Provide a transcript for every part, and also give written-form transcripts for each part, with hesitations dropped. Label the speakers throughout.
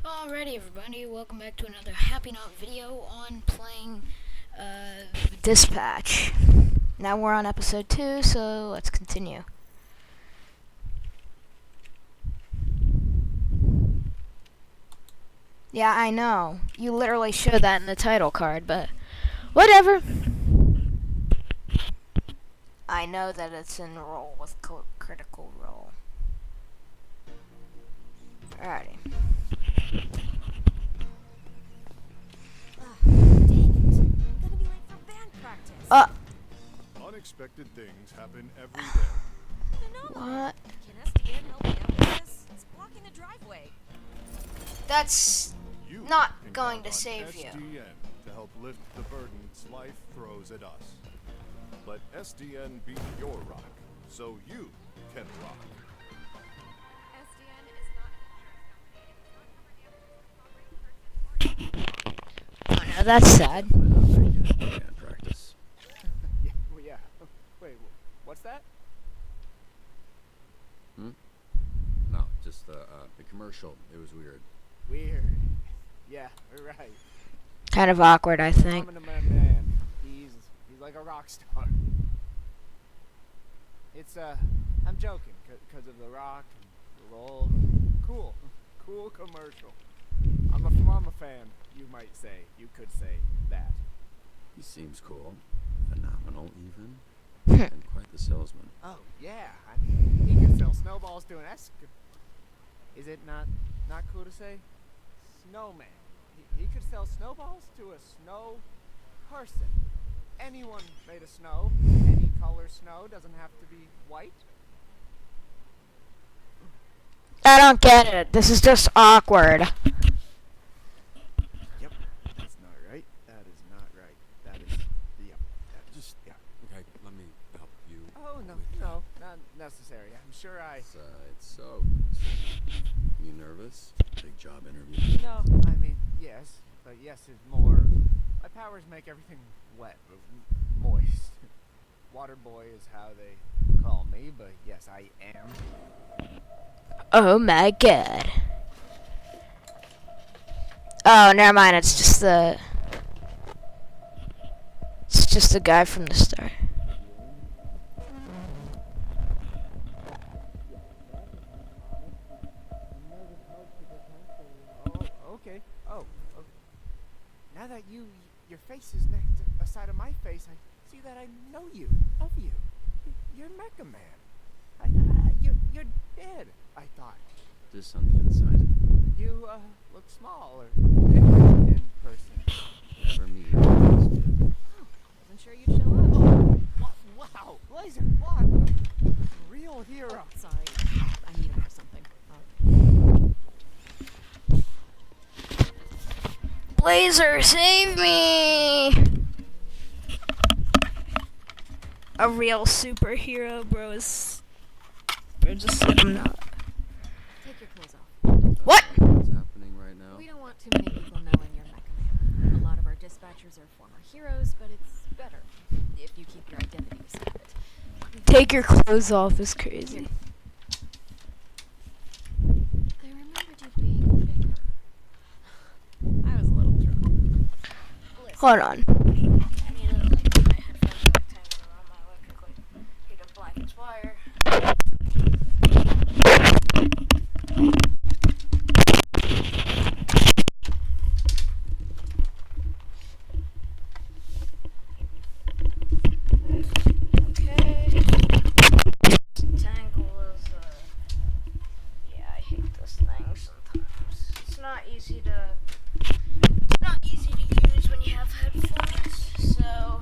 Speaker 1: Alrighty everybody, welcome back to another Happy Knot video on playing Dispatch. Now we're on episode 2, so let's continue. Yeah, I know. You literally showed that in the title card, but whatever. I know that it's in roll with critical role. Alrighty.
Speaker 2: Unexpected things happen every day.
Speaker 1: What?
Speaker 3: Can SDN help me out with this? It's blocking the driveway.
Speaker 1: That's
Speaker 2: You
Speaker 1: not
Speaker 2: can
Speaker 1: going
Speaker 2: count
Speaker 1: to
Speaker 2: on
Speaker 1: save you.
Speaker 2: SDN to help lift the burdens life throws at us. Let SDN be your rock, so you can rock.
Speaker 3: SDN is not
Speaker 1: Oh no, that's sad.
Speaker 4: Practice.
Speaker 5: Yeah. Wait, what's that?
Speaker 4: No, just the commercial. It was weird.
Speaker 5: Weird. Yeah, you're right.
Speaker 1: Kind of awkward, I think.
Speaker 5: I'm my man. He's like a rock star. It's I'm joking, cause of the rock and the roll. Cool commercial. I'm a fan. You might say. You could say that.
Speaker 4: He seems cool, phenomenal even,
Speaker 1: Hmm.
Speaker 4: and quite the salesman.
Speaker 5: Oh yeah, I mean, he can sell snowballs to an Is it not cool to say? Snowman. He could sell snowballs to a snow person. Anyone made of snow. Any color snow doesn't have to be white.
Speaker 1: I don't get it. This is just awkward.
Speaker 5: Yep, that's not right. That is not right. That is yep. That just yeah.
Speaker 4: Okay, let me help you.
Speaker 5: Oh no, not necessary. I'm sure I.
Speaker 4: It's so. You nervous? Big job interview.
Speaker 5: No, I mean yes, but yes is more. My powers make everything wet, moist. Water boy is how they call me, but yes, I am.
Speaker 1: Oh my god. Oh, never mind. It's just the guy from the start.
Speaker 5: Oh, okay. Oh, okay. Now that your face is next to a side of my face, I see that I know you, of you. You're Mecha Man. You're dead, I thought.
Speaker 4: This on the inside.
Speaker 5: You, look small or different in person.
Speaker 4: Never meet your friends, kid.
Speaker 3: Wasn't sure you'd show up.
Speaker 5: Wow, Blazer, what? Real hero.
Speaker 3: Oh, sorry. I need him for something.
Speaker 1: Blazer, save me! A real superhero, bros. We're just I'm not.
Speaker 3: Take your clothes off.
Speaker 1: What?
Speaker 4: What's happening right now?
Speaker 3: We don't want too many people knowing you're Mecha Man. A lot of our dispatchers are former heroes, but it's better if you keep your identity secret.
Speaker 1: Take your clothes off is crazy.
Speaker 3: I remembered you being bigger. I was a little drunk. Listen,
Speaker 1: Hold on.
Speaker 3: I need to put my headphones back hanging around my electrically heated blankets wire.
Speaker 1: Okay. Tangle is, yeah, I hate this thing sometimes. It's not easy to use when you have headphones, so.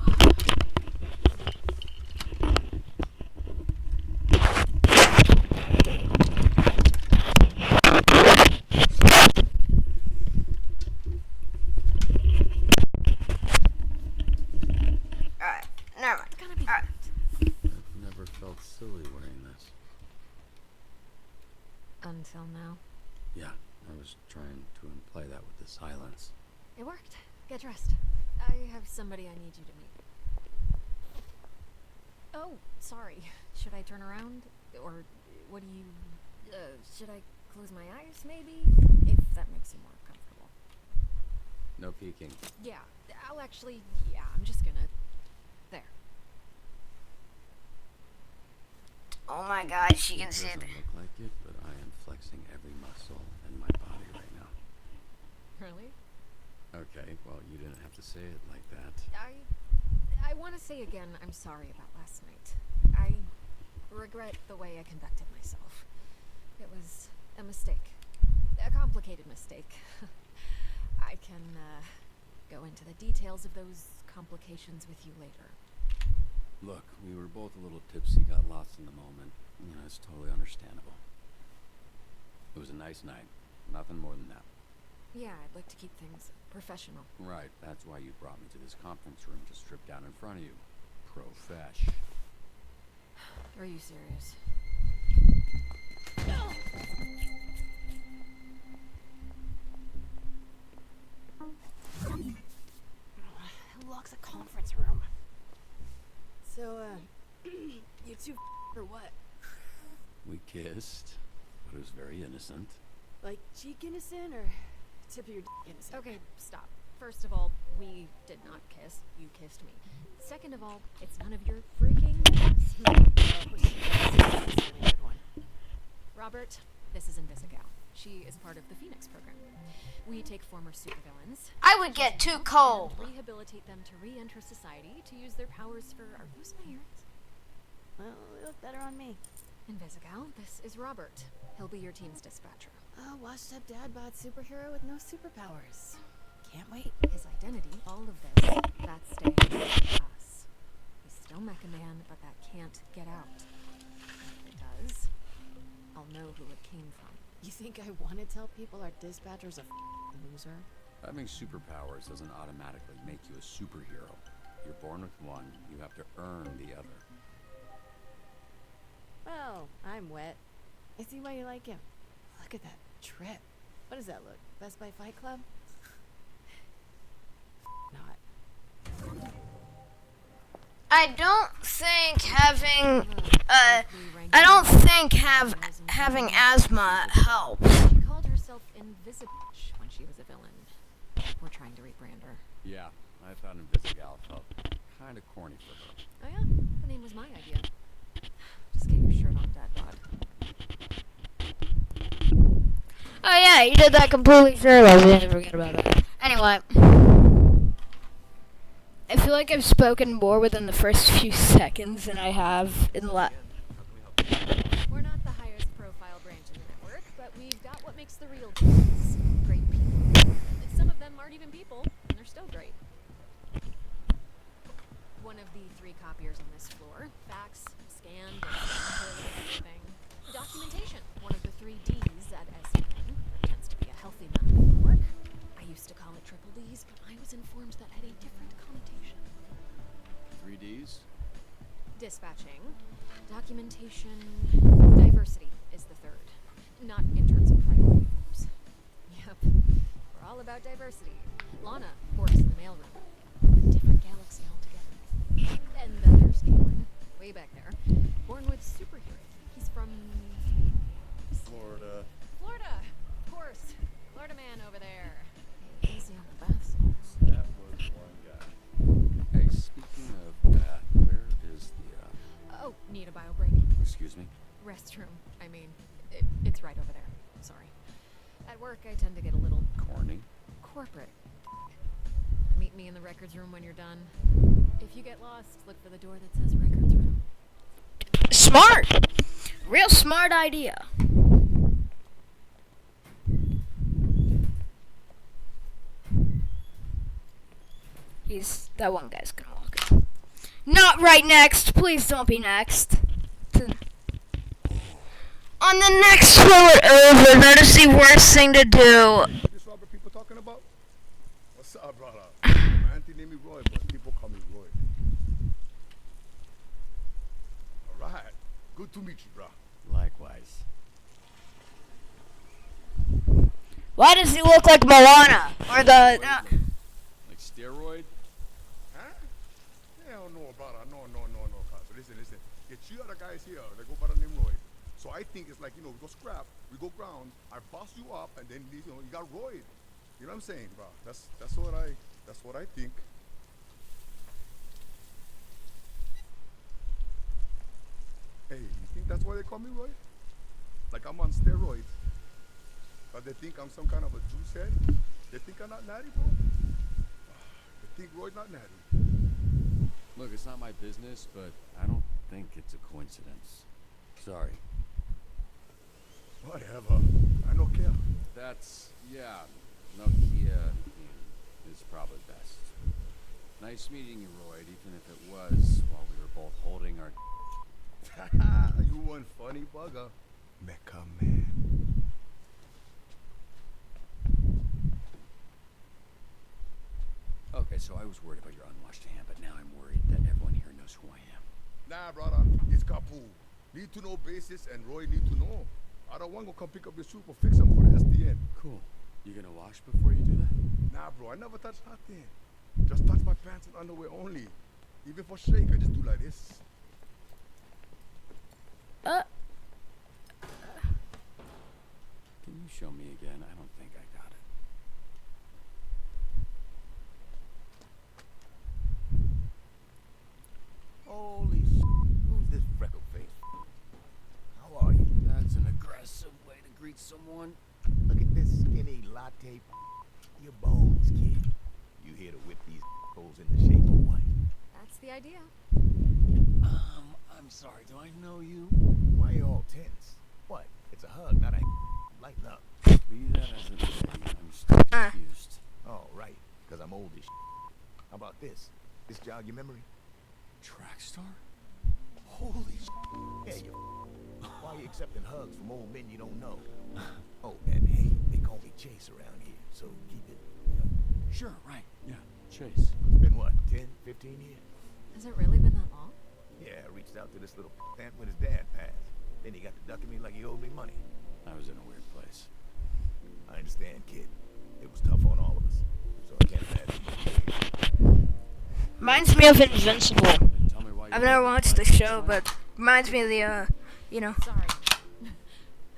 Speaker 1: Alright, never mind.
Speaker 3: It's gonna be
Speaker 1: Alright.
Speaker 4: I've never felt silly wearing this.
Speaker 3: until now.
Speaker 4: Yeah, I was trying to imply that with the silence.
Speaker 3: It worked. Get dressed. I have somebody I need you to meet. Oh, sorry. Should I turn around? Or what do you... should I close my eyes, maybe? If that makes you more
Speaker 4: peeking.
Speaker 3: Yeah, I'm just gonna... There.
Speaker 1: Oh my god, she can
Speaker 4: It
Speaker 1: see
Speaker 4: doesn't
Speaker 1: it.
Speaker 4: look like it, but I am flexing every muscle in my body right now.
Speaker 3: Really?
Speaker 4: Okay, well, you didn't have to say it like that.
Speaker 3: I want to say again, I'm sorry about last night. I regret the way I conducted myself. It was a mistake. A complicated mistake. I can, go into the details of those complications with you later.
Speaker 4: Look, we were both a little tipsy, got lost in the moment. You know, it's totally understandable. It was a nice night. Nothing more than that.
Speaker 3: Yeah, I'd like to keep things professional.
Speaker 4: Right, that's why you brought me to this conference room to strip down in front of you. Profesh.
Speaker 3: Are you serious?
Speaker 6: Who locks a conference room? So, you two or what?
Speaker 4: We kissed, but it was very innocent.
Speaker 6: Like cheek innocent or tip of your innocent?
Speaker 3: Okay, stop. First of all, we did not kiss. You kissed me. Second of all, it's none of your freaking business.
Speaker 6: Good one.
Speaker 3: Robert, this is Invisigal. She is part of the Phoenix program. We take former supervillains.
Speaker 1: I would get too cold.
Speaker 3: And rehabilitate them to re-enter society to use their powers for... Are those my earrings?
Speaker 6: Well, they look better on me.
Speaker 3: Invisigal, this is Robert. He'll be your team's dispatcher.
Speaker 6: A washed-up dad-bod superhero with no superpowers. Can't wait.
Speaker 3: His identity, all of this, that stays with us. He's still Mecha Man, but that can't get out. If it does, I'll know who it came from.
Speaker 6: You think I want to tell people our dispatcher's a loser?
Speaker 4: Having superpowers doesn't automatically make you a superhero. You're born with one, you have to earn the other.
Speaker 6: Well, I'm wet. I see why you like him. Look at that trip. What does that look? Best Buy Fight Club? Not.
Speaker 1: I don't think having asthma helps.
Speaker 3: She called herself Invisibitch when she was a villain. We're trying to rebrand her.
Speaker 4: Yeah, I thought Invisigal felt kind of corny for her.
Speaker 3: Oh yeah? The name was my idea. Just get your shirt on, Dad Bod.
Speaker 1: Oh yeah, you did that completely shirtless. We didn't forget about that. Anyway, I feel like I've spoken more within the first few seconds than I have in the last.
Speaker 3: We're not the highest profile branch in the network, but we've got what makes the real deals. Great people. Some of them aren't even people, and they're still great. One of the 3 copiers on this floor. Fax, scan, everything. Documentation. One of the 3 Ds at SEN. Tends to be a healthy amount of work. I used to call it triple Ds, but I was informed that had a different connotation.
Speaker 4: 3 Ds?
Speaker 3: Dispatching, documentation, diversity is the 3rd. Not in terms of priority, of course. Yep, we're all about diversity. Lana works in the mailroom. Different galaxy altogether. And then there's Galen, way back there. Born with superhero. He's from...
Speaker 2: Florida.
Speaker 3: Florida! Of course. Florida man over there. Hey, easy on the bath salts.
Speaker 2: That was one guy.
Speaker 4: Hey, speaking of that, where is the,
Speaker 3: Oh, need a bio break?
Speaker 4: excuse me?
Speaker 3: Restroom. I mean, it's right over there. Sorry. At work, I tend to get a little
Speaker 4: Corny?
Speaker 3: corporate. Meet me in the records room when you're done. If you get lost, look for the door that says records room.
Speaker 1: Smart! Real smart idea. That one guy's gonna walk in. Not right next. Please don't be next. On the next floor over. That is the worst thing to do.
Speaker 7: This Robert people talking about? What's up, brother? My auntie named me Roy, but people call me Roy. Alright. Good to meet you, bro.
Speaker 4: Likewise.
Speaker 1: Why does he look like Moana? Or the...
Speaker 4: Like steroid?
Speaker 7: Huh? Hell no, brother. No. So listen. Get you other guys here. They go by the name Roy. So I think it's like, we go scrap, we go ground, I boss you up, and then, you got Roy. You know what I'm saying, bro? That's what I think. Hey, you think that's why they call me Roy? Like I'm on steroids. But they think I'm some kind of a juice head? They think I'm not natty, bro? They think Roy's not natty.
Speaker 4: Look, it's not my business, but I don't think it's a coincidence. Sorry.
Speaker 7: Whatever. I don't care.
Speaker 4: Yeah, Nokia is probably best. Nice meeting you, Roy, even if it was while we were both holding our...
Speaker 7: You one funny bugger. Mecha man.
Speaker 4: Okay, so I was worried about your unwashed hand, but now I'm worried that everyone here knows who I am.
Speaker 7: Nah, brother. It's Kapu. Need to know basis and Roy need to know. I don't want to come pick up your shoe or fix them for the SDN.
Speaker 4: Cool. You gonna wash before you do that?
Speaker 7: Nah, bro. I never touch nothing. Just touch my pants and underwear only. Even for shake, I just do like this.
Speaker 4: Can you show me again? I don't think I got it.
Speaker 8: Holy who's this freckle face? How are you?
Speaker 4: That's an aggressive way to greet someone.
Speaker 8: Look at this skinny latte. Your bones, kid. You here to whip these holes in the shape of what?
Speaker 3: That's the idea.
Speaker 4: I'm sorry, do I know you?
Speaker 8: Why you all tense? What? It's a hug, not a lighten up.
Speaker 4: Be that as it may, I'm still confused.
Speaker 8: Oh, right. Because I'm old as How about this? This jog your memory?
Speaker 4: Track star? Holy
Speaker 8: Yeah, you. Why you accepting hugs from old men you don't know? Oh, and hey, they call me Chase around here, so keep it,
Speaker 4: Sure, right. Yeah, Chase.
Speaker 8: It's been what, 10, 15 years?
Speaker 3: Has it really been that long?
Speaker 8: Yeah, I reached out to this little ant when his dad passed. Then he got to ducking me like he owed me money.
Speaker 4: I was in a weird place.
Speaker 8: I understand, kid. It was tough on all of us. So I can't imagine.
Speaker 1: Reminds me of Invincible.
Speaker 4: Tell me why you
Speaker 1: I've never watched the show, but reminds me of the,
Speaker 3: Sorry.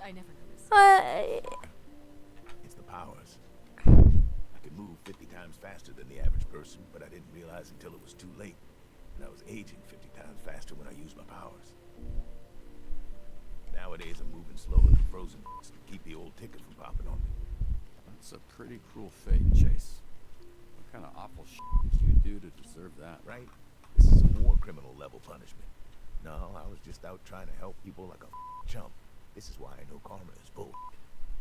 Speaker 3: I never noticed.
Speaker 8: It's the powers. I could move 50 times faster than the average person, but I didn't realize until it was too late. And I was aging 50 times faster when I used my powers. Nowadays, I'm moving slower than frozen to keep the old ticket from popping on me.
Speaker 4: That's a pretty cruel fate, Chase. What kind of awful shit did you do to deserve that?
Speaker 8: Right? This is a war criminal level punishment. No, I was just out trying to help people like a chump. This is why I know karma is bull.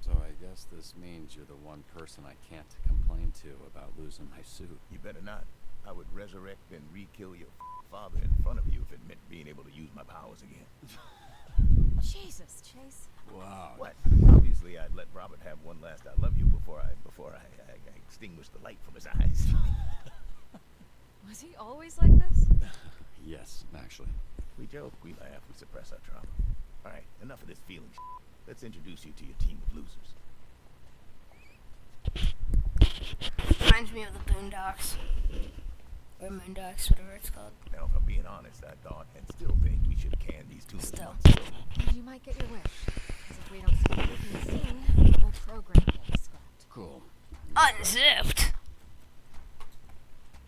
Speaker 4: So I guess this means you're the one person I can't complain to about losing my suit.
Speaker 8: You better not. I would resurrect and re-kill your father in front of you if it meant being able to use my powers again.
Speaker 3: Jesus, Chase.
Speaker 4: Wow.
Speaker 8: What? Obviously, I'd let Robert have one last "I love you" before I extinguished the light from his eyes.
Speaker 3: Was he always like this?
Speaker 4: Yes, actually.
Speaker 8: We joke, we laugh, we suppress our trauma. All right, enough of this feeling. Let's introduce you to your team of losers.
Speaker 1: Reminds me of the Boondocks. Or Moondocks, whatever it's called.
Speaker 8: Now, if I'm being honest, I thought and still think we should have canned these two
Speaker 1: Still.
Speaker 8: months ago.
Speaker 3: And you might get your wish. Because if we don't see anything soon, the whole program will be scrapped.
Speaker 4: Cool.
Speaker 1: Unzipped.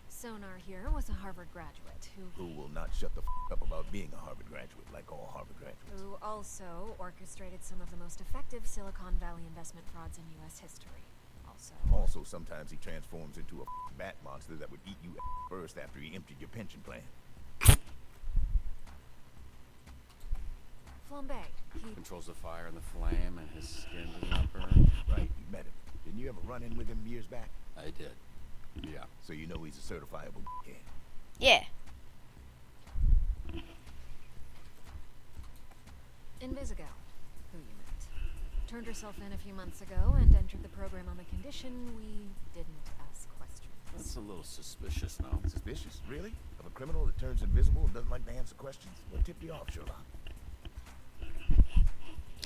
Speaker 3: Sonar here was a Harvard graduate
Speaker 8: Who will not shut the up about being a Harvard graduate like all Harvard graduates.
Speaker 3: who also orchestrated some of the most effective Silicon Valley investment frauds in U.S. history.
Speaker 8: Also, sometimes he transforms into a bat monster that would eat you first after he emptied your pension plan.
Speaker 3: Flambe. He
Speaker 4: Controls the fire and the flame, and his skin does not burn.
Speaker 8: Right, you met him. Didn't you ever run in with him years back?
Speaker 4: I did. Yeah.
Speaker 8: So you know he's a certifiable kid.
Speaker 1: Yeah.
Speaker 3: Invisigo, who you met, turned herself in a few months ago and entered the program on the condition we didn't ask questions.
Speaker 4: That's a little suspicious, no?
Speaker 8: Suspicious, really? Of a criminal that turns invisible and doesn't like to answer questions? What tipped you off, Sherlock?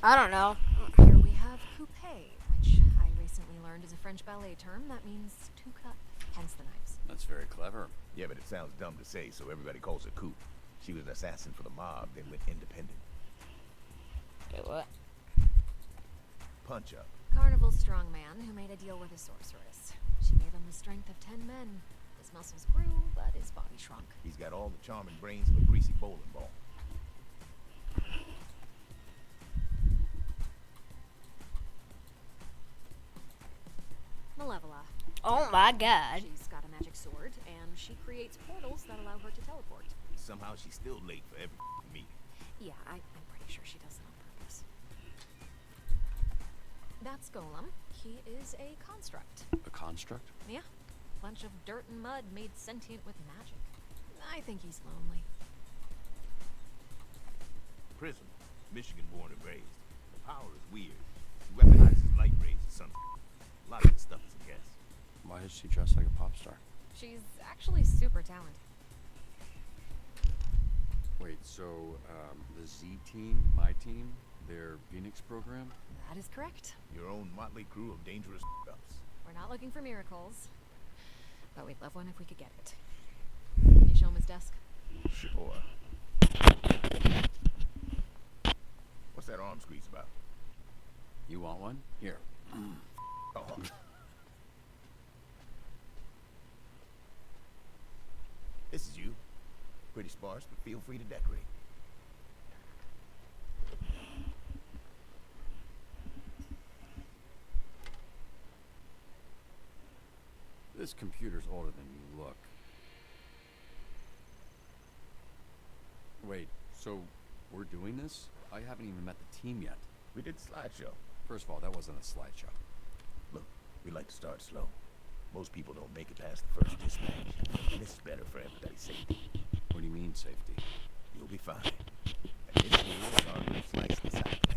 Speaker 1: I don't know.
Speaker 3: Here we have coupe, which I recently learned is a French ballet term that means to cut, hence the knives.
Speaker 4: That's very clever.
Speaker 8: Yeah, but it sounds dumb to say, so everybody calls her Coop. She was an assassin for the mob, then went independent.
Speaker 1: Wait, what?
Speaker 8: Punch up.
Speaker 3: carnival strongman who made a deal with a sorceress. She gave him the strength of 10 men. His muscles grew, but his body shrunk.
Speaker 8: He's got all the charming brains of a greasy bowling ball.
Speaker 3: Malevola.
Speaker 1: Oh my god.
Speaker 3: She's got a magic sword, and she creates portals that allow her to teleport.
Speaker 8: Somehow she's still late for every meeting.
Speaker 3: Yeah, I'm pretty sure she does it on purpose. That's Golem. He is a construct.
Speaker 4: A construct?
Speaker 3: Yeah. Bunch of dirt and mud made sentient with magic. I think he's lonely.
Speaker 8: Prism, Michigan born and raised. The power is weird. She weaponizes light rays or something. A lot of this stuff is a guess.
Speaker 4: Why is she dressed like a pop star?
Speaker 3: She's actually super talented.
Speaker 4: Wait, so, the Z team, my team, their Phoenix program?
Speaker 3: That is correct.
Speaker 8: Your own motley crew of dangerous ups.
Speaker 3: We're not looking for miracles, but we'd love one if we could get it. Can you show him his desk?
Speaker 8: Sure. What's that arm squeeze about?
Speaker 4: You want one? Here.
Speaker 8: Oh. This is you. Pretty sparse, but feel free to decorate.
Speaker 4: This computer's older than you look. Wait, so we're doing this? I haven't even met the team yet.
Speaker 8: We did slideshow.
Speaker 4: First of all, that wasn't a slideshow.
Speaker 8: Look, we like to start slow. Most people don't make it past the first dispatch. And this is better for everybody's safety.
Speaker 4: What do you mean, safety?
Speaker 8: You'll be fine. And this here is our little slice of the Southland.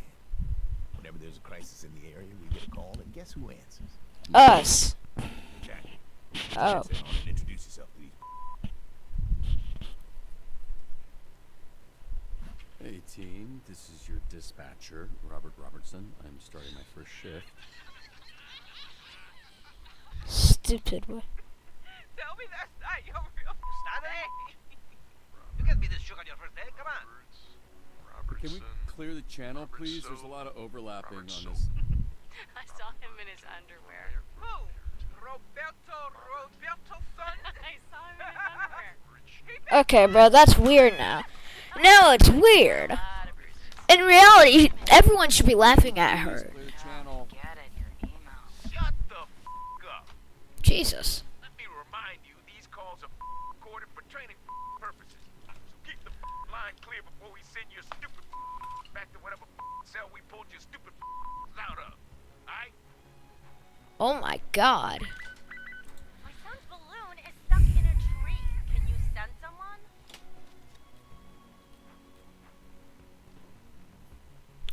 Speaker 8: Whenever there's a crisis in the area, we get a call, and guess who answers?
Speaker 1: Us.
Speaker 8: Jack.
Speaker 1: Oh.
Speaker 8: Sit down and introduce yourself to these.
Speaker 4: Hey team, this is your dispatcher, Robert Robertson. I'm starting my first shift.
Speaker 1: Stupid. What?
Speaker 9: Tell me that's not your real name. You can't be this shook on your first day. Come on.
Speaker 4: Can we clear the channel, please? There's a lot of overlapping on this.
Speaker 10: I saw him in his underwear.
Speaker 9: Who? Roberto son?
Speaker 10: I saw him in his underwear.
Speaker 1: Okay, bro, that's weird now. No, it's weird. In reality, everyone should be laughing at her.
Speaker 4: Clear the channel.
Speaker 10: Get it, your email.
Speaker 9: Shut the f up.
Speaker 1: Jesus.
Speaker 9: Let me remind you, these calls are recorded for training purposes. So keep the line clear before we send your stupid back to whatever cell we pulled your stupid out of. Alright?
Speaker 1: Oh my god.
Speaker 10: My son's balloon is stuck in a tree. Can you send someone?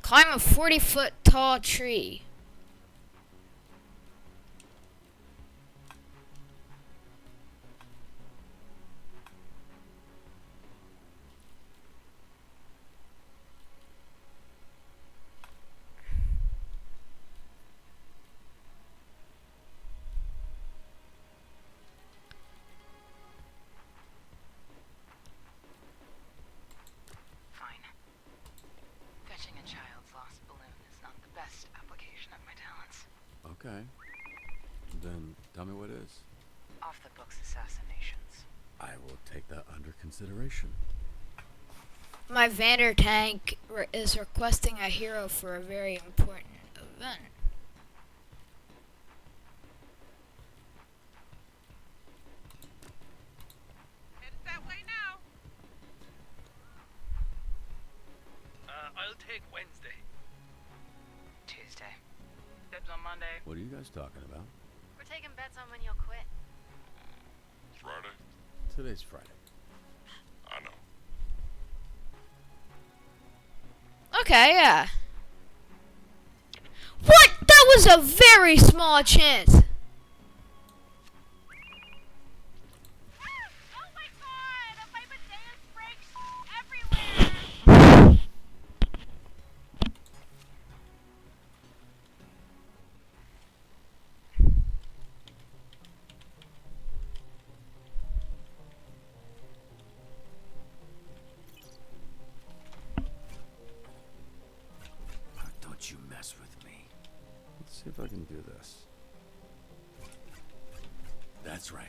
Speaker 1: Climb a 40-foot tall tree.
Speaker 10: Fine. Fetching a child's lost balloon is not the best application of my talents.
Speaker 4: Okay. Then tell me what is.
Speaker 10: Off-the-books assassinations.
Speaker 4: I will take that under consideration.
Speaker 1: My Vander tank is requesting a hero for a very important event.
Speaker 9: Headed that way now. I'll take Wednesday.
Speaker 10: Tuesday. Dibs on Monday.
Speaker 4: What are you guys talking about?
Speaker 10: We're taking bets on when you'll quit.
Speaker 2: Friday?
Speaker 4: Today's Friday.
Speaker 2: I know.
Speaker 1: Okay, yeah. What? That was a very small chance.
Speaker 10: Oh my god! My Amadeus breaks everywhere!
Speaker 4: Don't you mess with me. Let's see if if I can do this. That's right.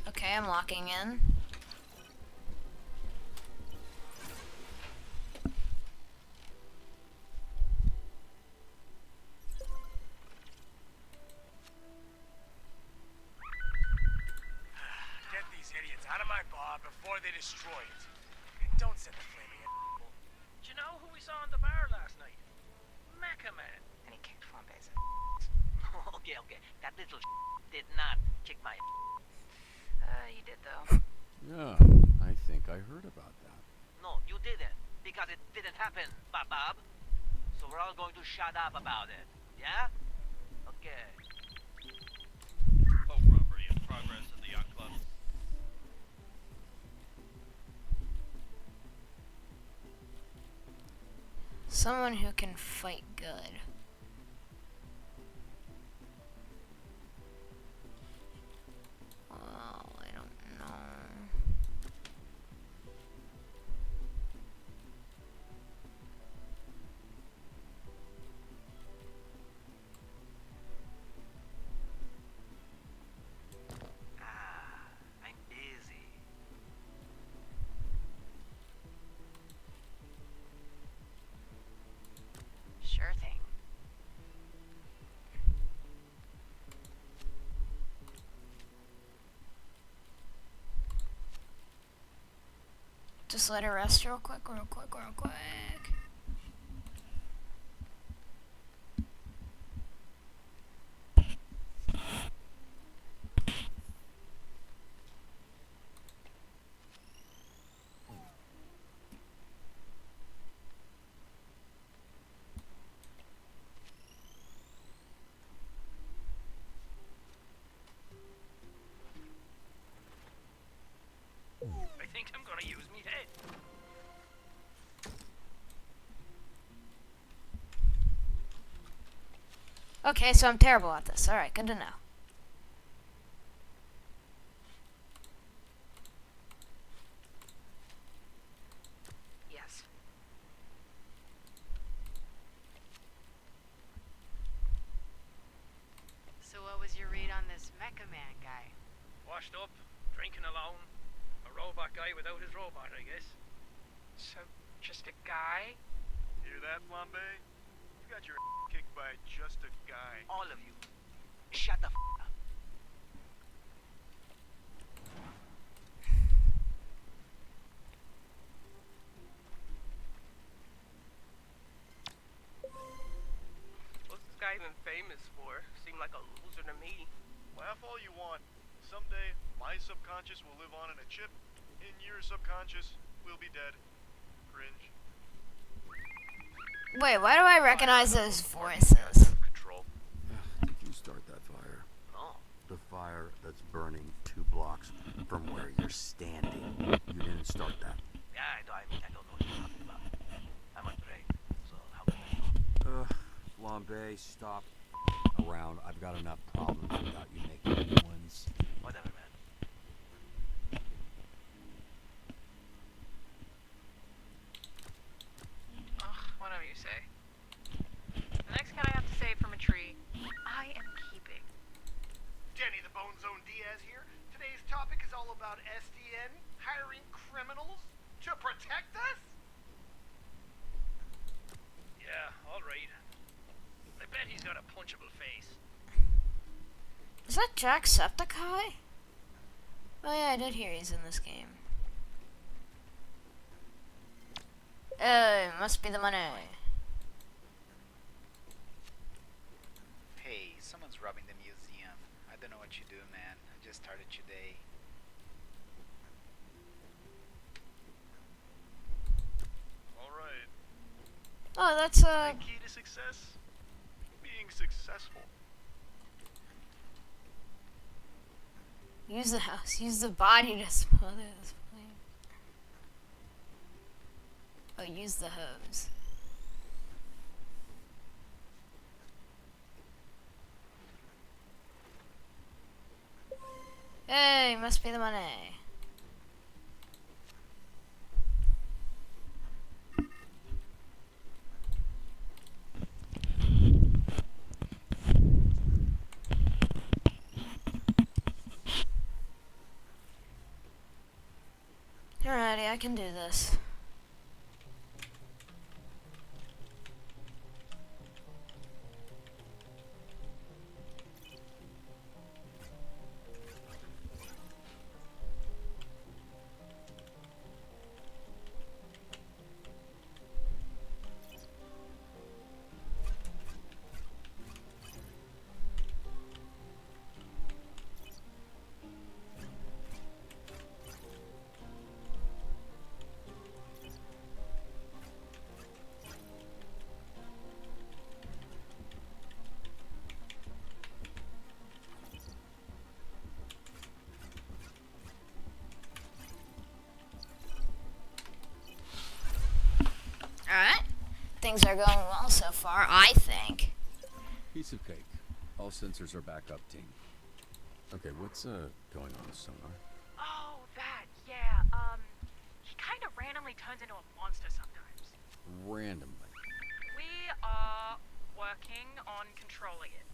Speaker 1: Okay, I'm locking in.
Speaker 9: Get these idiots out of my bar before they destroy it. And don't send the flaming apple. Do you know who we saw in the bar last night? Mecha Man.
Speaker 10: And he kicked Flambe's.
Speaker 11: Okay. That little did not kick my.
Speaker 10: You did though.
Speaker 4: Yeah, I think I heard about that.
Speaker 11: No, you didn't. Because it didn't happen, Bob. So we're all going to shut up about it. Yeah? Okay.
Speaker 12: Boat robbery in progress at the yacht club.
Speaker 1: Someone who can fight good. Well, I don't know.
Speaker 11: I'm busy.
Speaker 10: Sure thing.
Speaker 1: Just let her rest real quick.
Speaker 9: I think I'm gonna use me head.
Speaker 1: Okay, so I'm terrible at this. Alright, good to know.
Speaker 10: Yes. So what was your read on this Mecha Man guy?
Speaker 9: Washed up, drinking alone. A robot guy without his robot, I guess.
Speaker 10: So, just a guy?
Speaker 2: Hear that, Flambe? You got your kicked by just a guy.
Speaker 11: All of you. Shut the up.
Speaker 9: What's this guy even famous for? Seemed like a loser to me.
Speaker 2: Laugh all you want. Someday, my subconscious will live on in a chip. In your subconscious, we'll be dead. Cringe.
Speaker 1: Wait, why do I recognize those voices?
Speaker 2: Control.
Speaker 4: Did you start that fire?
Speaker 11: No.
Speaker 4: The fire that's burning 2 blocks from where you're standing. You didn't start that.
Speaker 11: Yeah, I don't know what you're talking about. I'm on break, so how can I help?
Speaker 4: Flambe, stop around. I've got enough problems without you making new ones.
Speaker 11: Whatever, man.
Speaker 10: Whatever you say. The next cut I have to save from a tree, I am keeping.
Speaker 5: Denny the Bone Zone Diaz here. Today's topic is all about SDN hiring criminals to protect us.
Speaker 9: Yeah, alright. I bet he's got a punchable face.
Speaker 1: Is that Jacksepticeye? Oh yeah, I did hear he's in this game. It must be the money.
Speaker 13: Hey, someone's robbing the museum. I don't know what you do, man. I just started today.
Speaker 2: Alright.
Speaker 1: Oh, that's
Speaker 2: The key to success? Being successful.
Speaker 1: Use the house. Use the body to smother this flame. Oh, use the hose. Hey, must be the money. Alrighty, I can do this. Alright. Things are going well so far, I think.
Speaker 4: Piece of cake. All sensors are back up, team. Okay, what's going on with sonar?
Speaker 10: Oh, that, yeah. He kind of randomly turns into a monster sometimes.
Speaker 4: Randomly.
Speaker 10: We are working on controlling it.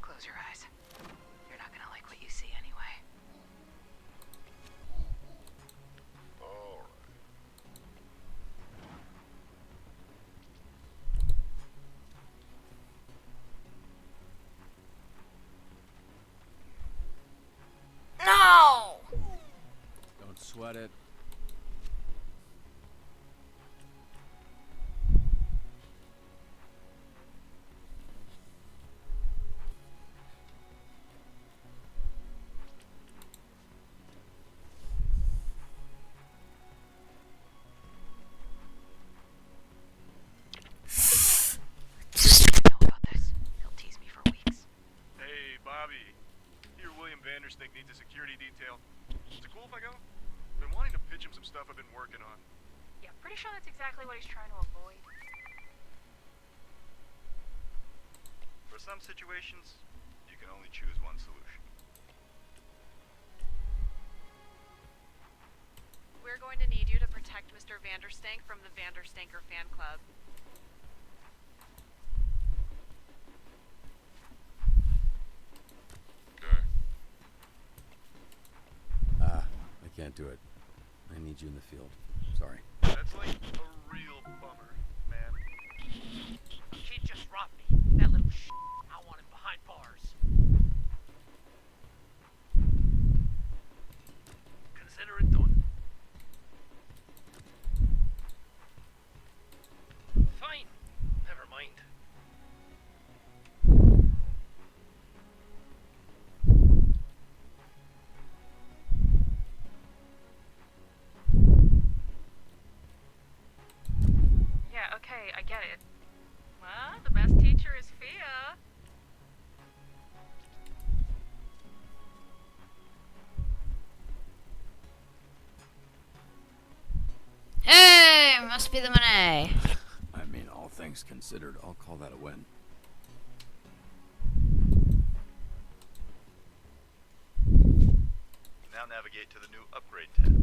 Speaker 10: Close your eyes. You're not gonna like what you see anyway.
Speaker 2: Alright.
Speaker 1: No!
Speaker 4: Don't sweat it.
Speaker 2: Hey, Bobby. Here, William Vanderstink needs a security detail. Is it cool if I go? Been wanting to pitch him some stuff I've been working on.
Speaker 10: Yeah, pretty sure that's exactly what he's trying to avoid.
Speaker 2: For some situations, you can only choose one solution.
Speaker 14: We're going to need you to protect Mr. Vanderstank from the Vanderstanker fan club.
Speaker 4: I can't do it. I need you in the field. Sorry.
Speaker 2: That's like a real bummer, man.
Speaker 11: Kid just robbed me. That little shit. I want him behind bars. Consider it done. Fine. Never mind.
Speaker 14: Yeah, okay, I get it. Well, the best teacher is Fia.
Speaker 1: Hey, must be the money.
Speaker 4: I mean, all things considered, I'll call that a win.
Speaker 2: Now navigate to the new upgrade tab.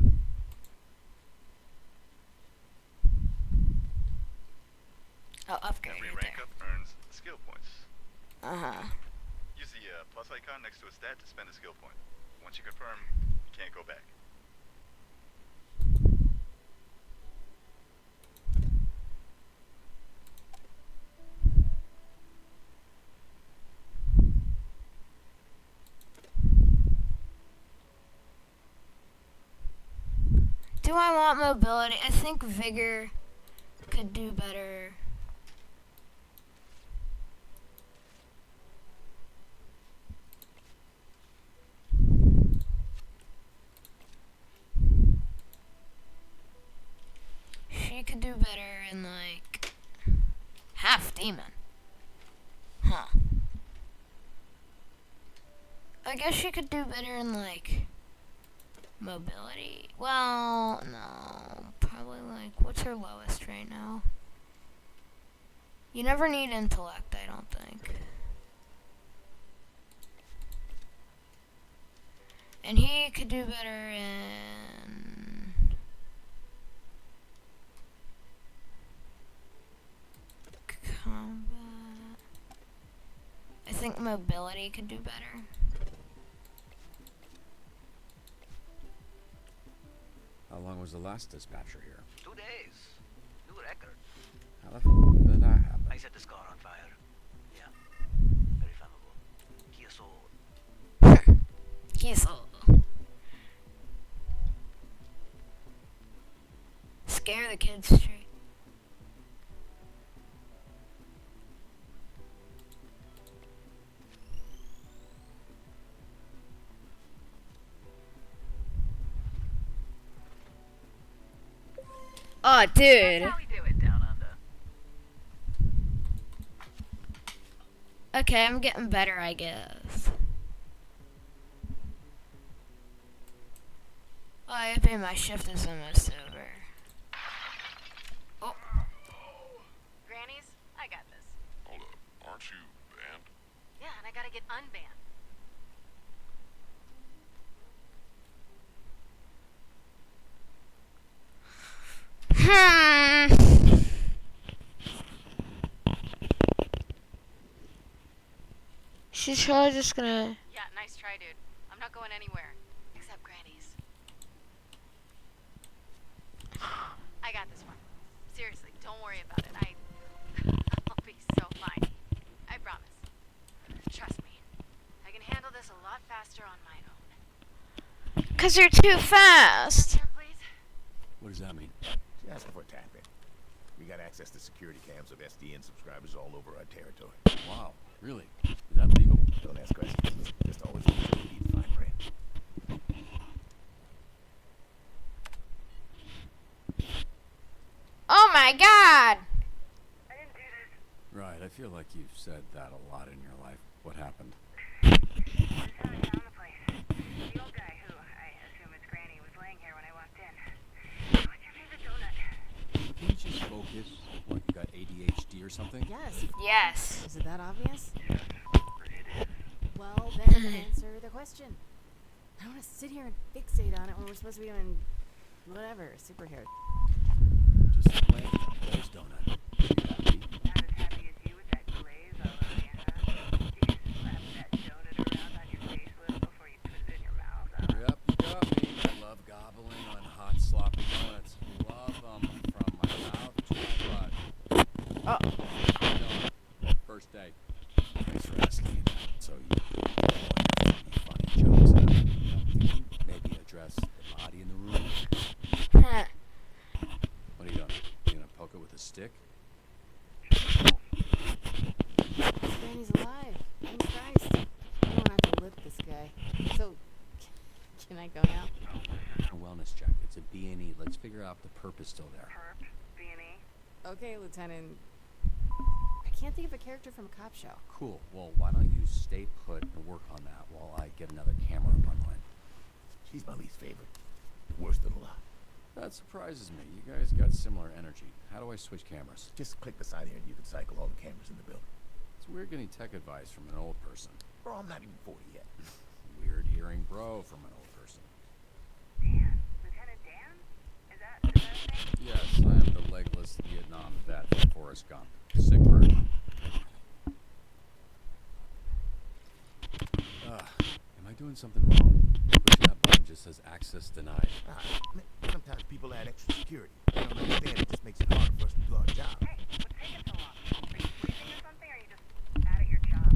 Speaker 1: Oh, upgrade
Speaker 2: Every
Speaker 1: right
Speaker 2: rank up earns skill points.
Speaker 1: there. Uh-huh.
Speaker 2: Use the plus icon next to a stat to spend a skill point. Once you confirm, you can't go back.
Speaker 1: Do I want mobility? I think vigor could do better. half demon. Huh. I guess she could do better in, like, mobility. Well, no. Probably, like, what's her lowest right now? You never need intellect, I don't think. And he could do better in... combat. I think mobility could do better.
Speaker 4: How long was the last dispatcher here?
Speaker 11: 2 days. New record.
Speaker 4: How the f did that happen?
Speaker 11: I set the scar on fire. Yeah. Very flammable. Kia soul.
Speaker 1: Kiesel. Scare the kids straight. Oh, dude.
Speaker 14: That's how we do it down under.
Speaker 1: Okay, I'm getting better, I guess. Oh, I bet my shift is almost over. Oh.
Speaker 3: Grannies, I got this.
Speaker 2: Hold up, aren't you banned?
Speaker 3: Yeah, and I gotta get unbanned.
Speaker 1: She's probably just gonna...
Speaker 3: Yeah, nice try, dude. I'm not going anywhere. Except Granny's. I got this one. Seriously, don't worry about it. I'll be so fine. I promise. Trust me. I can handle this a lot faster on my own.
Speaker 1: 'Cause you're too fast.
Speaker 3: Here, please.
Speaker 4: What does that mean?
Speaker 8: She's asking for a tap in. We got access to security cams of SDN subscribers all over our territory.
Speaker 4: Wow, really? Is that legal?
Speaker 8: Don't ask questions. Just always look for the fine print.
Speaker 1: Oh my god!
Speaker 4: Right, I feel like you've said that a lot in your life. What happened? Can you just focus? What, you got ADHD or something?
Speaker 6: Yes.
Speaker 1: Yes.
Speaker 6: Is it that obvious? Well, then answer the question. I don't want to sit here and fixate on it when we're supposed to be doing whatever, superhero.
Speaker 4: Just plain glazed donut. Yep, you got me. I love gobbling on hot, sloppy donuts. Love them from my mouth to my butt. Donut. First day. Thanks for asking that. So you funny jokes out. Maybe address the body in the room.
Speaker 1: Huh.
Speaker 4: What are you doing? You gonna poke it with a stick?
Speaker 6: Granny's alive. Jesus Christ. I don't have to lift this guy. So, can I go now?
Speaker 4: A wellness check. It's a B&E. Let's figure out if the perp is still there.
Speaker 6: Okay, Lieutenant. I can't think of a character from a cop show.
Speaker 4: Cool. Well, why don't you stay put and work on that while I get another camera up online?
Speaker 8: She's my least favorite. Worst of the lot.
Speaker 4: That surprises me. You guys got similar energy. How do I switch cameras?
Speaker 8: Just click the side here and you can cycle all the cameras in the building.
Speaker 4: It's weird getting tech advice from an old person.
Speaker 8: Bro, I'm not even 40 yet.
Speaker 4: Weird hearing bro from an old person.
Speaker 15: Lieutenant Dan? Is that a thing?
Speaker 4: Yes, I am the legless Vietnam vet from Forrest Gump. Sick bird. Am I doing something wrong? Pushing that button just says access denied.
Speaker 8: Sometimes people add extra security. They don't understand it just makes it harder for us to do our job.
Speaker 15: Hey, what's taking so long? Are you sleeping or something, or are you just bad at your job?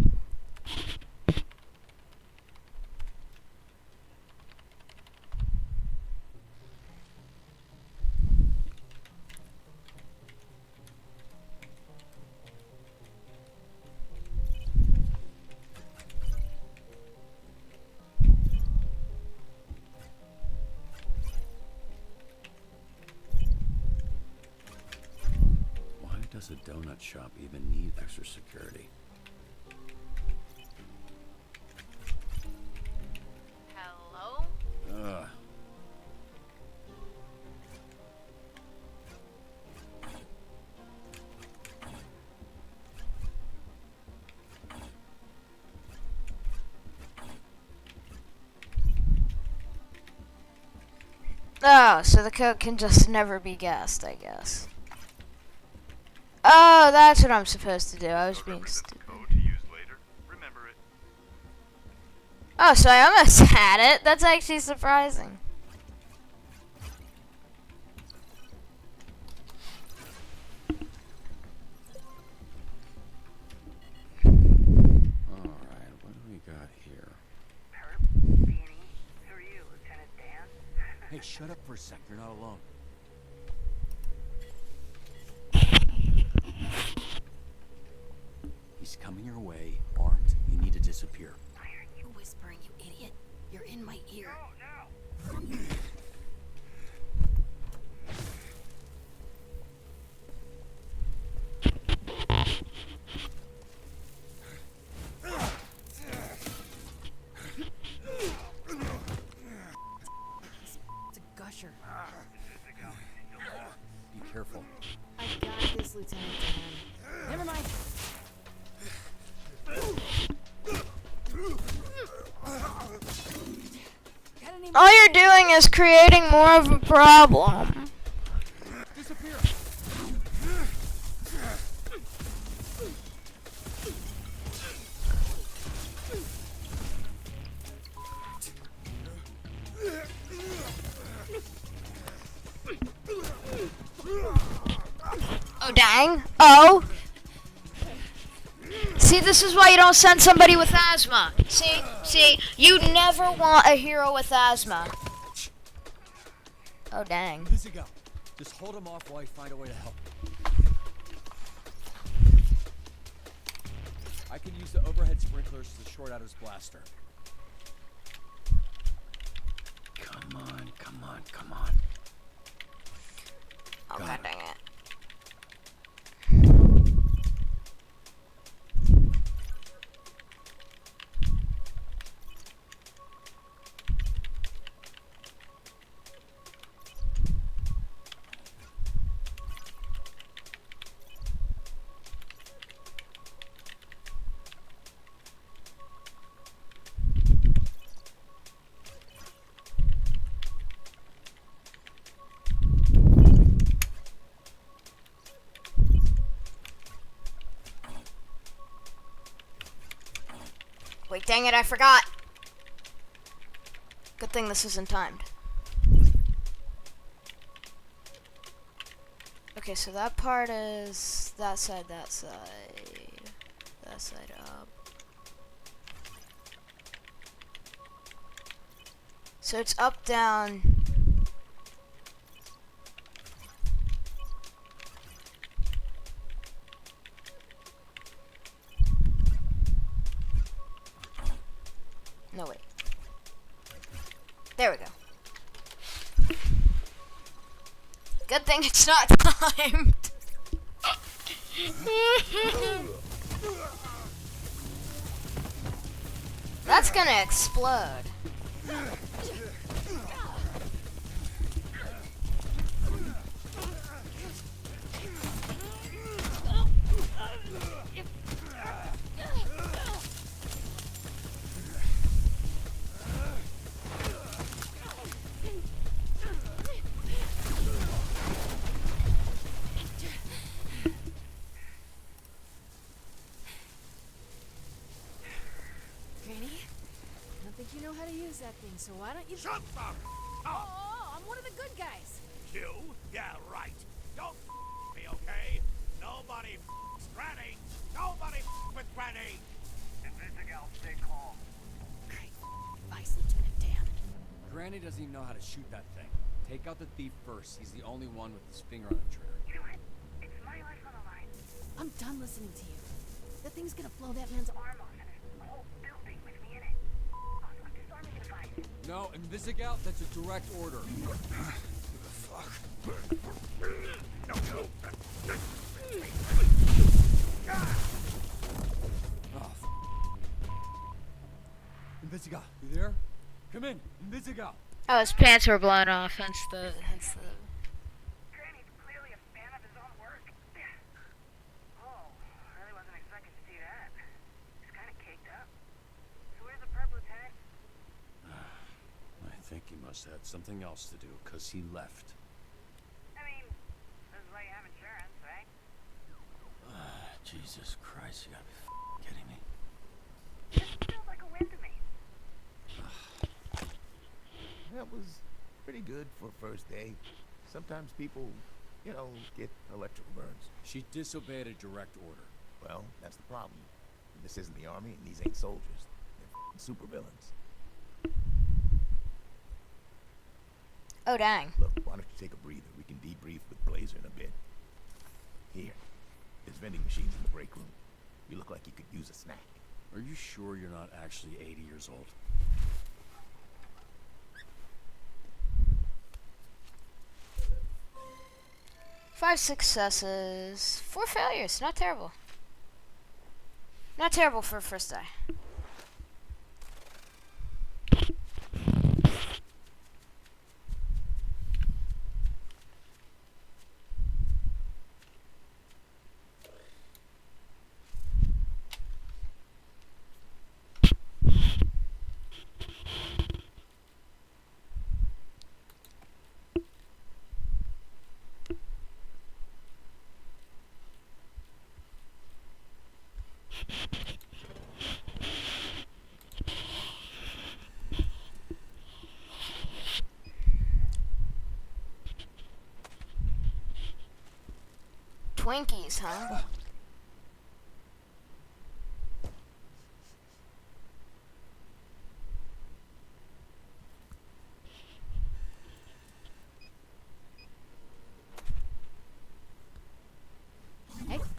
Speaker 4: Why does a donut shop even need extra security?
Speaker 6: Hello?
Speaker 4: Ugh.
Speaker 1: Oh, so the code can just never be guessed, I guess. Oh, that's what I'm supposed to do. I was being stupid. Oh, so I almost had it. That's actually surprising.
Speaker 4: Alright, what do we got here? Hey, shut up for a sec. You're not alone. He's coming your way, armed. You need to disappear.
Speaker 6: Why aren't you whispering, you idiot? You're in my ear. It's a gusher.
Speaker 4: Be careful.
Speaker 6: I got this, Lieutenant Dan. Never mind.
Speaker 1: All you're doing is creating more of a problem.
Speaker 4: Disappear.
Speaker 1: Oh, dang. Oh. See, this is why you don't send somebody with asthma. See, you never want a hero with asthma. Oh, dang.
Speaker 4: Visigo, just hold him off while I find a way to help. I can use the overhead sprinklers to short out his blaster. Come on, come on, come on.
Speaker 1: Oh, god dang it. Wait, dang it, I forgot. Good thing this isn't timed. Okay, so that part is that side up. So it's up, down. No, wait. There we go. Good thing it's not timed. That's gonna explode.
Speaker 6: You know how to use that thing, so why don't you—
Speaker 8: Shut up!
Speaker 6: Oh, I'm one of the good guys.
Speaker 8: You? Yeah, right. Don't me, okay? Nobody Granny! Nobody with Granny!
Speaker 9: Visigal, stay calm.
Speaker 6: Great advice, Lieutenant Dan.
Speaker 4: Granny doesn't even know how to shoot that thing. Take out the thief first. He's the only one with his finger on the trigger.
Speaker 15: You know what? It's my life on the line.
Speaker 6: I'm done listening to you. That thing's gonna blow that man's arm off, and there's a whole building with me in it. Also, I'm disarming the device.
Speaker 4: No, Invisigal, that's a direct order.
Speaker 8: Fuck. No.
Speaker 4: Invisiga, you there? Come in, Invisiga.
Speaker 1: Oh, his pants were blown off, hence the
Speaker 15: Granny's clearly a fan of his own work. Oh, I really wasn't expecting to see that. He's kind of caked up. So where's the perp, Lieutenant?
Speaker 4: I think he must have had something else to do, because he left.
Speaker 15: I mean, this is why you have insurance, right?
Speaker 4: Jesus Christ, you gotta be kidding me.
Speaker 15: This feels like a win to me.
Speaker 8: That was pretty good for first day. Sometimes people, you know, get electrical burns.
Speaker 4: She disobeyed a direct order.
Speaker 8: Well, that's the problem. This isn't the army, and these ain't soldiers. They're supervillains.
Speaker 1: Oh, dang.
Speaker 8: Look, why don't you take a breather? We can debrief with Blazer in a bit. Here, there's vending machines in the break room. You look like you could use a snack.
Speaker 4: Are you sure you're not actually 80 years old?
Speaker 1: Five successes, 4 failures. Not terrible. Not terrible for a first day. Twinkies, huh?
Speaker 6: Hey. What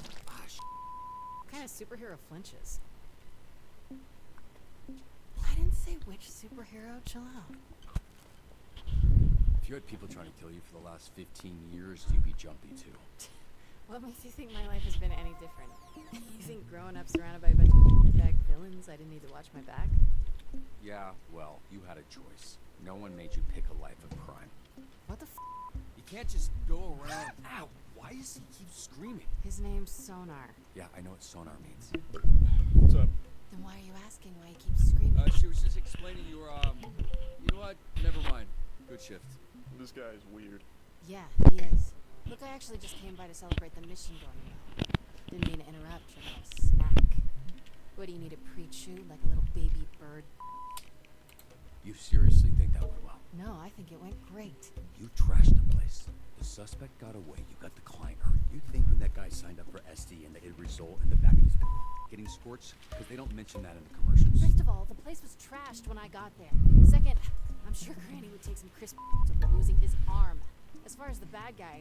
Speaker 6: kind of superhero flinches? I didn't say which superhero. Chill out.
Speaker 4: If you had people trying to kill you for the last 15 years, you'd be jumpy too.
Speaker 6: What makes you think my life has been any different? You think growing up surrounded by a bunch of bad villains, I didn't need to watch my back?
Speaker 4: Yeah, well, you had a choice. No one made you pick a life of crime.
Speaker 6: What the f?
Speaker 4: You can't just go around. Ow! Why does he keep screaming?
Speaker 6: His name's Sonar.
Speaker 4: Yeah, I know what sonar means.
Speaker 12: What's up?
Speaker 6: Then why are you asking why he keeps screaming?
Speaker 4: She was just explaining you were, you know what? Never mind. Good shift.
Speaker 12: This guy is weird.
Speaker 6: Yeah, he is. Look, I actually just came by to celebrate the mission going well. Didn't mean to interrupt your little snack. What do you need a pre-chew like a little baby bird?
Speaker 4: You seriously think that went well?
Speaker 6: No, I think it went great.
Speaker 4: You trashed the place. The suspect got away. You got the client hurt. You think when that guy signed up for SD and that it'd result in the back of his getting scorched? Because they don't mention that in the commercials.
Speaker 6: First of all, the place was trashed when I got there. Second, I'm sure Granny would take some crisp over losing his arm. As far as the bad guy,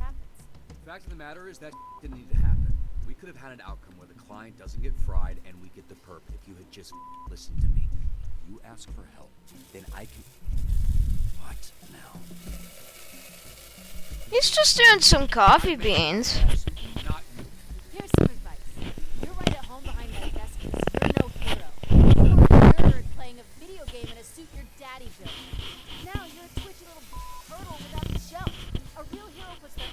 Speaker 6: happens.
Speaker 4: The fact of the matter is that didn't need to happen. We could have had an outcome where the client doesn't get fried and we get the perp if you had just listened to me. If you ask for help, then I can... What now?
Speaker 1: He's just doing some coffee beans.
Speaker 4: Not you.
Speaker 6: Here's some advice. You're right at home behind that desk because you're no hero. You're a nerd playing a video game in a suit your daddy built. Now you're a twitchy little turtle without the shell. A real hero puts their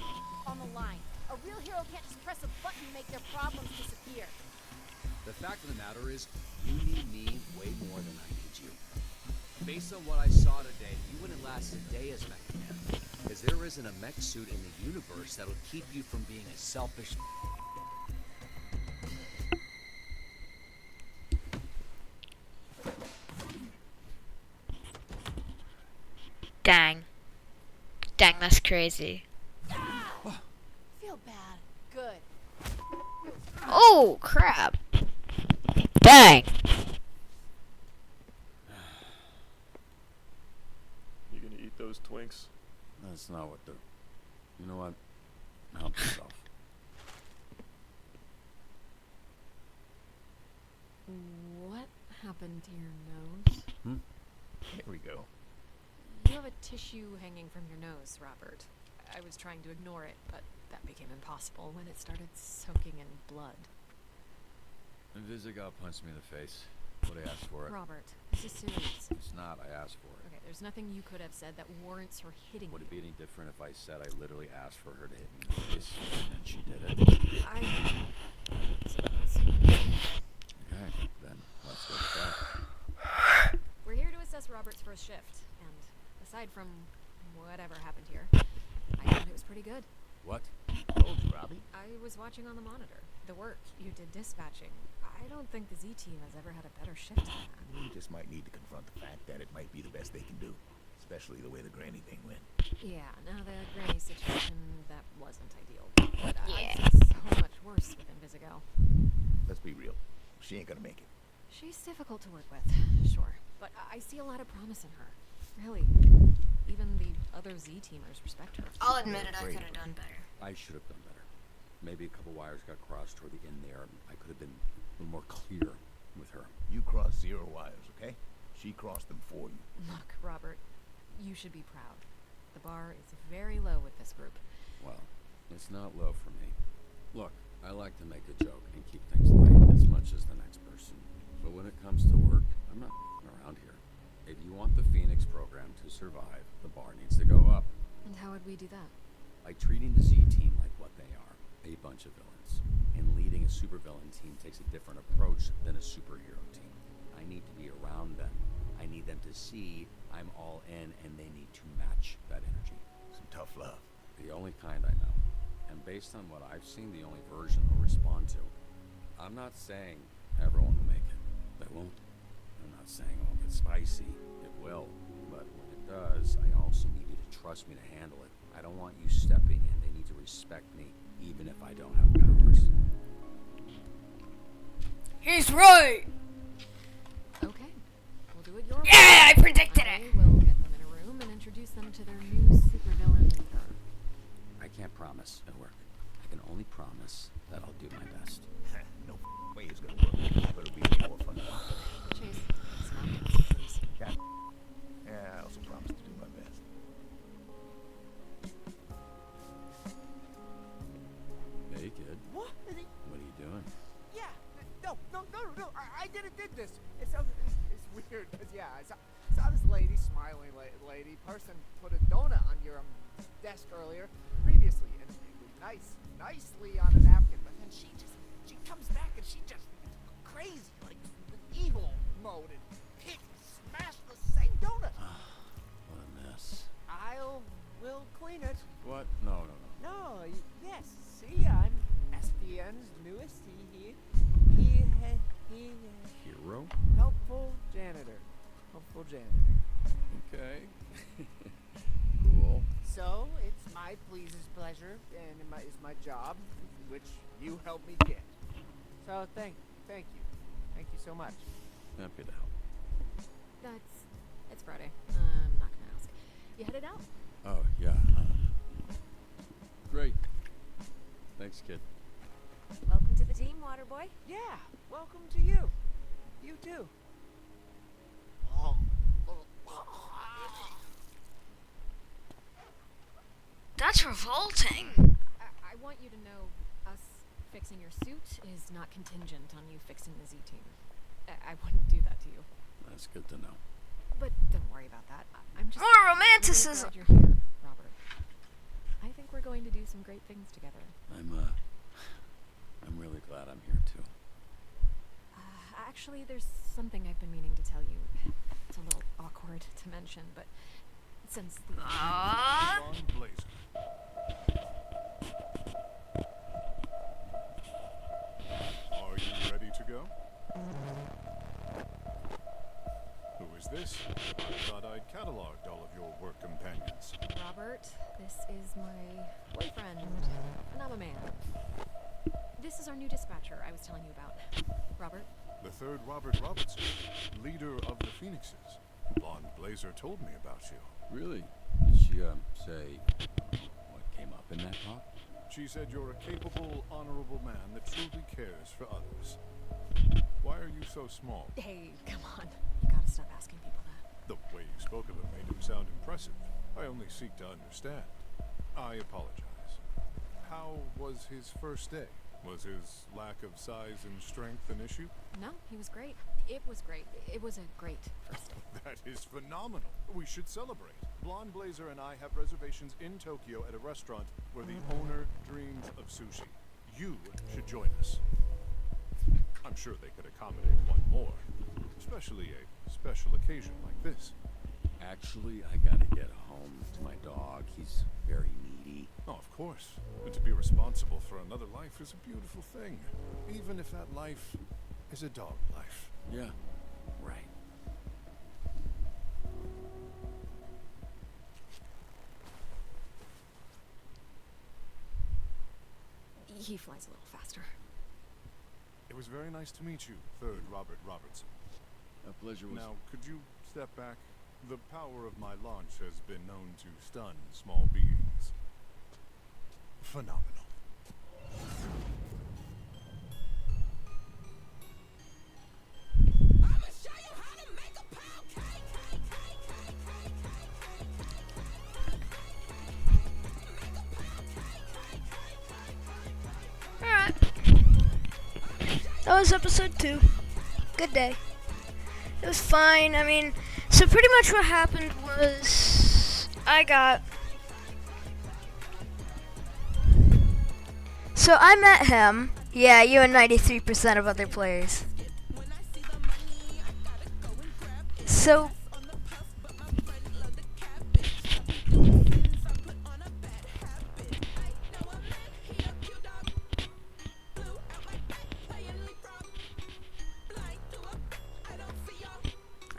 Speaker 6: on the line. A real hero can't just press a button and make their problems disappear.
Speaker 4: The fact of the matter is, you need me way more than I need you. Based on what I saw today, you wouldn't last a day as Mech Man. Because there isn't a mech suit in the universe that'll keep you from being a selfish...
Speaker 1: Dang. Dang, that's crazy.
Speaker 6: Feel bad. Good.
Speaker 1: Oh, crap. Dang.
Speaker 12: You gonna eat those Twinks?
Speaker 4: That's not what they're... You know what? Help yourself.
Speaker 3: What happened to your nose?
Speaker 8: Here we go.
Speaker 3: You have a tissue hanging from your nose, Robert. I was trying to ignore it, but That became impossible when it started soaking in blood.
Speaker 4: Invisigal punched me in the face. What I asked for it.
Speaker 3: Robert, this is serious.
Speaker 4: It's not. I asked for it.
Speaker 3: Okay, there's nothing you could have said that warrants her hitting
Speaker 4: Would
Speaker 3: you.
Speaker 4: it be any different if I said I literally asked for her to hit me in the face and she did it?
Speaker 3: I suppose.
Speaker 4: Okay, then let's go with that.
Speaker 3: We're here to assess Robert's first shift, and aside from whatever happened here, I thought it was pretty good.
Speaker 4: What?
Speaker 8: Told you, Robbie.
Speaker 3: I was watching on the monitor. The work you did dispatching. I don't think the Z-Team has ever had a better shift than that.
Speaker 8: We just might need to confront the fact that it might be the best they can do. Especially the way the Granny thing went.
Speaker 3: Yeah, now the Granny situation, that wasn't ideal. But
Speaker 1: Yeah.
Speaker 3: I've seen so much worse with Invisigal.
Speaker 8: Let's be real. She ain't gonna make it.
Speaker 3: She's difficult to work with, sure. But I see a lot of promise in her. Really. Even the other Z-Teamers respect her.
Speaker 1: I'll admit it, I could have done better.
Speaker 4: I should have done better. Maybe a couple wires got crossed toward the end there. I could have been a little more clear with her.
Speaker 8: You crossed 0 wires, okay? She crossed them for you.
Speaker 3: Look, Robert, you should be proud. The bar is very low with this group.
Speaker 4: Well, it's not low for me. Look, I like to make a joke and keep things light as much as the next person. But when it comes to work, I'm not around here. If you want the Phoenix program to survive, the bar needs to go up.
Speaker 3: And how would we do that?
Speaker 4: By treating the Z-Team like what they are, a bunch of villains. And leading a supervillain team takes a different approach than a superhero team. I need to be around them. I need them to see I'm all in, and they need to match that energy.
Speaker 8: Some tough love.
Speaker 4: The only kind I know. And based on what I've seen, the only version they'll respond to. I'm not saying everyone will make it. They won't. I'm not saying it won't get spicy. It will. But when it does, I also need you to trust me to handle it. I don't want you stepping in. They need to respect me, even if I don't have powers.
Speaker 1: He's right!
Speaker 3: Okay. We'll do it your way.
Speaker 1: Yeah, I predicted
Speaker 3: I
Speaker 1: it!
Speaker 3: will get them in a room and introduce them to their new supervillain leader.
Speaker 4: I can't promise it'll work. I can only promise that I'll do my best.
Speaker 8: No way it's gonna work. But it'll be more fun.
Speaker 3: Chase, stop this, please.
Speaker 8: Got it. Yeah, I also promise to do my best.
Speaker 4: Hey, kid.
Speaker 5: What?
Speaker 4: What are you doing?
Speaker 5: Yeah. No. I did this. It's weird because I saw this lady, smiling lady, person put a donut on your desk earlier, previously, and it was nicely on a napkin. But then she comes back and she just crazy, like the evil mode, and smashed the same donut.
Speaker 4: What a mess.
Speaker 5: We'll clean it.
Speaker 4: What? No.
Speaker 5: No, yes. See, I'm SDN's newest he
Speaker 4: Hero?
Speaker 5: helpful janitor.
Speaker 4: Okay. Cool.
Speaker 5: So it's my pleases pleasure, and it's my job, which you helped me get. So thank you so much.
Speaker 4: Happy to help.
Speaker 3: It's Friday. I'm not gonna ask. You headed out?
Speaker 4: Oh, yeah. Great. Thanks, kid.
Speaker 6: Welcome to the team, Waterboy.
Speaker 5: Yeah, welcome to you. You too.
Speaker 1: That's revolting.
Speaker 3: I want you to know us fixing your suit is not contingent on you fixing the Z-Team. I wouldn't do that to you.
Speaker 4: That's good to know.
Speaker 3: But don't worry about that. I'm just
Speaker 1: More romanticism.
Speaker 3: Really glad you're here, Robert. I think we're going to do some great things together.
Speaker 4: I'm really glad I'm here too.
Speaker 3: Actually, there's something I've been meaning to tell you. It's a little awkward to mention, but since the
Speaker 2: Bond Blazer. Are you ready to go? Who is this? I thought I'd cataloged all of your work companions.
Speaker 3: Robert, this is my boyfriend, and I'm a man. This is our new dispatcher I was telling you about. Robert?
Speaker 2: The third Robert Robertson, leader of the Phoenixes. Blonde Blazer told me about you.
Speaker 4: Really? Did she, say what came up in that talk?
Speaker 2: She said you're a capable, honorable man that truly cares for others. Why are you so small?
Speaker 3: Hey, come on. You gotta stop asking people that.
Speaker 2: The way you spoke of him made him sound impressive. I only seek to understand. I apologize. How was his first day? Was his lack of size and strength an issue?
Speaker 3: No, he was great. It was great. It was a great first day.
Speaker 2: That is phenomenal. We should celebrate. Blonde Blazer and I have reservations in Tokyo at a restaurant where the owner dreams of sushi. You should join us. I'm sure they could accommodate one more, especially a special occasion like this.
Speaker 4: Actually, I gotta get home to my dog. He's very needy.
Speaker 2: Oh, of course. But to be responsible for another life is a beautiful thing, even if that life is a dog life.
Speaker 4: Yeah, right.
Speaker 3: He flies a little faster.
Speaker 2: It was very nice to meet you, 3rd Robert Robertson.
Speaker 4: A pleasure was...
Speaker 2: Now, could you step back? The power of my launch has been known to stun small beings. Phenomenal.
Speaker 1: Alright. That was episode 2. Good day. It was fine. I mean, so pretty much what happened was So I met him. Yeah, you and 93% of other players. So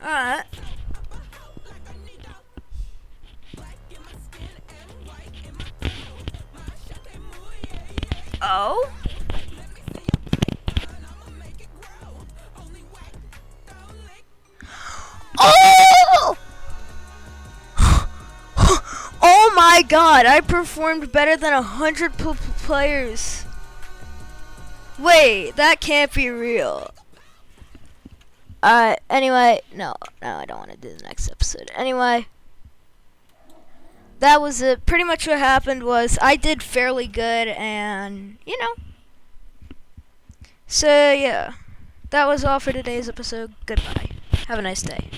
Speaker 1: alright. Oh? Oh! Oh my god, I performed better than 100 players. Wait, that can't be real. Anyway, no, I don't want to do the next episode. Anyway, that was it. Pretty much what happened was I did fairly good, and, you know. So, yeah, that was all for today's episode. Goodbye. Have a nice day.